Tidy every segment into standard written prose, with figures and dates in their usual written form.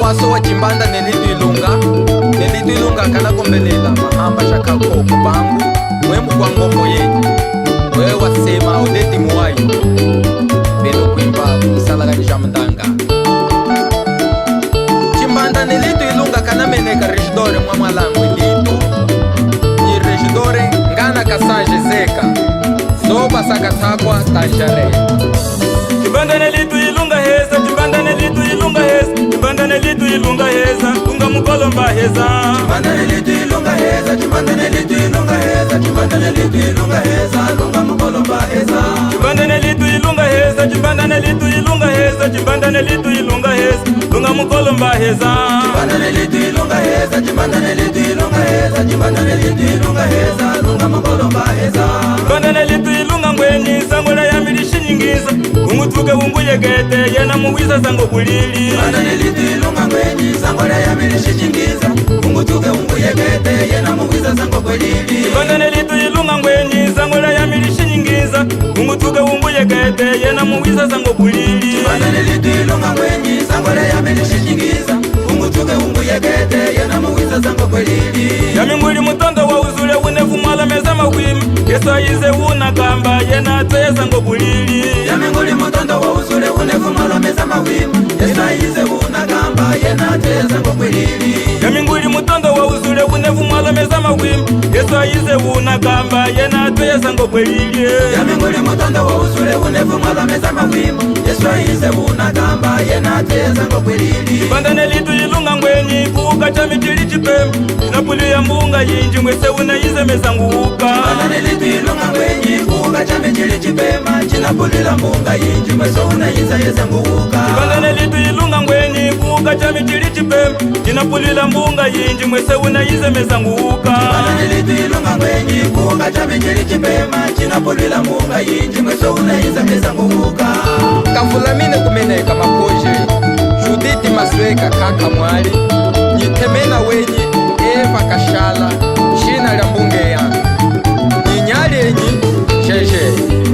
mwaso wa chimbanda nelitu ilunga kana kombelela mahamba shakako kubangu mwemu kwa ngombo yenyu wewe wasema odeti muwai beno kuimba kusalaganyisha mndanga chimbanda nelitu ilunga kana meneka rejidore mwa mwalangu ilitu ni rejidore ngana kasanje zeka zoba sakatakwa tanjare chimbanda nelitu ilunga heza chimbanda nelitu ilunga heza chimbanda nelitu ilunga heza lunga mukolomba heza chimbanda nelitu ilunga heza chimbanda nelitu ilunga heza chimbanda nelitu ilunga heza lunga mukolomba heza chimbanda nelitu ilunga heza chimbanda nelitu ilunga heza chimbanda nelitu ilunga heza lunga mukolomba heza chimbanda nelitu ilunga heza chimbanda nelitu ilunga heza chimbanda nelitu ilunga heza lunga mukolomba heza chimbanda nelitu ilunga ngwenyi sangola ya milishi nyingiza umutuke umbuyegete yena muwiza zango bulili chimbanda nelitu ilunga ngwenyi sangola ya milishi nyingiza umutuke umbuyegete yena muwiza zango bulili chimbanda nelitu ilunga ngwenyi sangola ya milishi nyingiza umutuke umbuyegete yena muwiza zango bulili chimbanda nelitu ilunga ngwenyi sangola ya milishi nyingiza umutuke umbuyegete yena muwiza zango bulili yaminguli mutondo wa uzule unefu mwala meza mawimi Yesu ayize unagamba yena atweza ngo bulili yaminguli mutondo wa uzule unefu mwala meza mawimi Yesu ayize unagamba yena atweza ngo bulili yaminguli mutondo wa uzule unefu mwala meza mawimi Yesu ayize unagamba yena atweza ngo bulili yaminguli mutondo wa uzule unefu mwala meza mawimi Yesu ayize unagamba yena atweza ngo bulili chimbanda nelitu ilunga ngwenyi kuuka cha mitili chipemu chinapulia mbunga yinji mwese unayize meza nguuka chimbanda nelitu ilunga ngwenyi kuuka cha mitili chipema chinapulila mbunga yinji mwese unayize yeze nguuka chimbanda nelitu ilunga ngwenyi kuuka cha mitili chipemu chinapulila mbunga yinji mwese unayize meza nguuka chimbanda nelitu ilunga ngwenyi kuuka cha mitili chipema chinapulila mbunga yinji mwese unayize meza nguuka kafulamine kumeneka mapoje Juditi Masweka kaka mwali nyitemena wenyi Eva kashala shina lya mbunge yangu nyinyali enyi jeje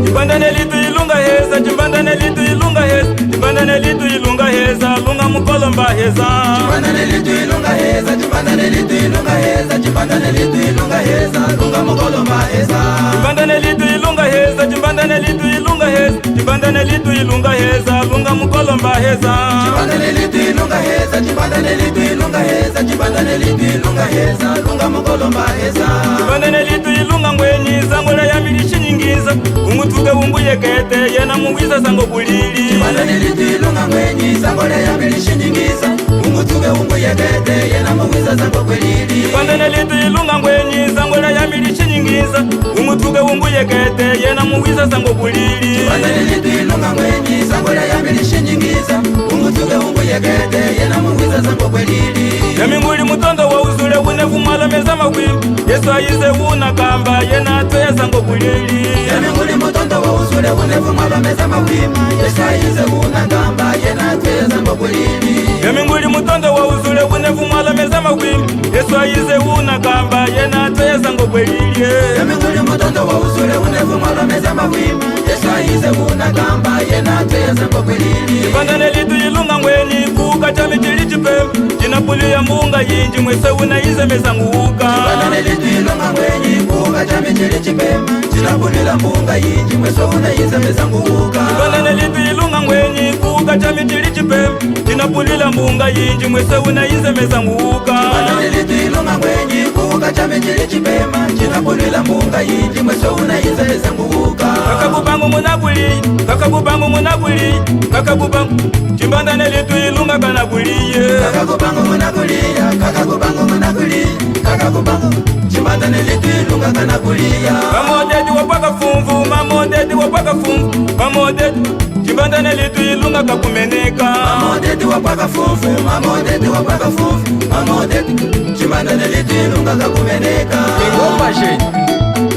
chimbanda nelitu ilunga heza chimbanda nelitu ilunga heza chimbanda nelitu ilunga heza lunga mukolomba heza chimbanda nelitu ilunga heza chimbanda nelitu ilunga heza chimbanda nelitu ilunga heza lunga mukolomba heza chimbanda nelitu ilunga heza chimbanda nelitu ilunga heza chimbanda nelitu ilunga heza lunga mukolomba heza chimbanda nelitu ilunga heza chimbanda nelitu ilunga heza chimbanda nelitu ilunga heza lunga mukolomba heza chimbanda nelitu ilunga ngwenyi sangola ya milishi nyingiza umutuke umbuyegete yena muwiza zango bulili chimbanda nelitu ilunga ngwenyi sangola ya milishi nyingiza umutuke umbuyegete yena muwiza zango bulili chimbanda nelitu ilunga ngwenyi sangola ya milishi nyingiza umutuke umbuyegete yena muwiza zango bulili chimbanda nelitu ilunga ngwenyi sangola ya milishi nyingiza umutuke umbuyegete yena muwiza zango bulili yaminguli mutondo wa uzule unefu mwala meza mawimi Yesu ayize unagamba yena atweza ngo bulili yaminguli mutondo wa uzule unefu mwala meza mawimi Yesu ayize unagamba yena atweza ngo bulili yaminguli mutondo wa uzule unefu mwala meza mawimi Yesu ayize unagamba yena atweza ngo bulili yaminguli mutondo wa uzule unefu mwala meza mawimi Yesu ayize unagamba yena atweza ngo bulili chimbanda nelitu ilunga ngwenyi kuuka cha mitili chipemu chinapulia mbunga yinji mwese unayize meza nguuka chimbanda nelitu ilunga ngwenyi kuuka cha mitili chipemu chinapulila mbunga yinji mwese unayize meza nguuka chimbanda nelitu ilunga ngwenyi kuuka cha mitili chipemu chinapulila mbunga yinji mwese unayize meza nguuka chimbanda nelitu ilunga ngwenyi kuuka cha mitili chipema chinapulila mbunga yinji mwese unayize meza nguuka kakabubangu munabuli kakabubangu munabuli kakabubangu chimbanda nelitu ilunga kanabuliye kakakubangu munakuliya kakakubangu munakuliya kakakubangu chimbanda nelitu ilunga kanakuliya mamodeti wapaka fumvu mamodeti wapaka fumvu mamodeti chimbanda nelitu ilunga kakumeneka mamodeti wapaka fumvu mamodeti wapaka fumvu mamodeti chimbanda nelitu ilunga kakumeneka ingomba jenyu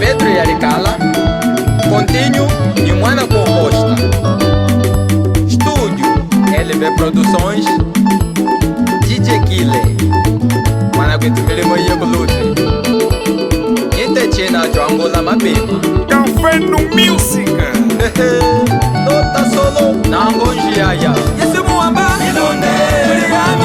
Pedro Yarikala Continue ni mwana composta Estúdio LB Produções DJ Kile Mwana kwetu milimo iyo kulute Nite chena Joangola mapema Café no Music Tota solo Nango njiaya Yesu muamba Ilonde Muligami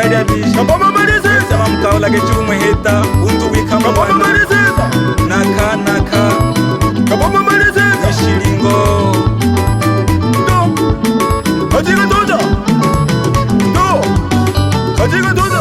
lya bishi sema mkaola ke chumwe heta untu wikama wana naka ishilingo 가지가 도자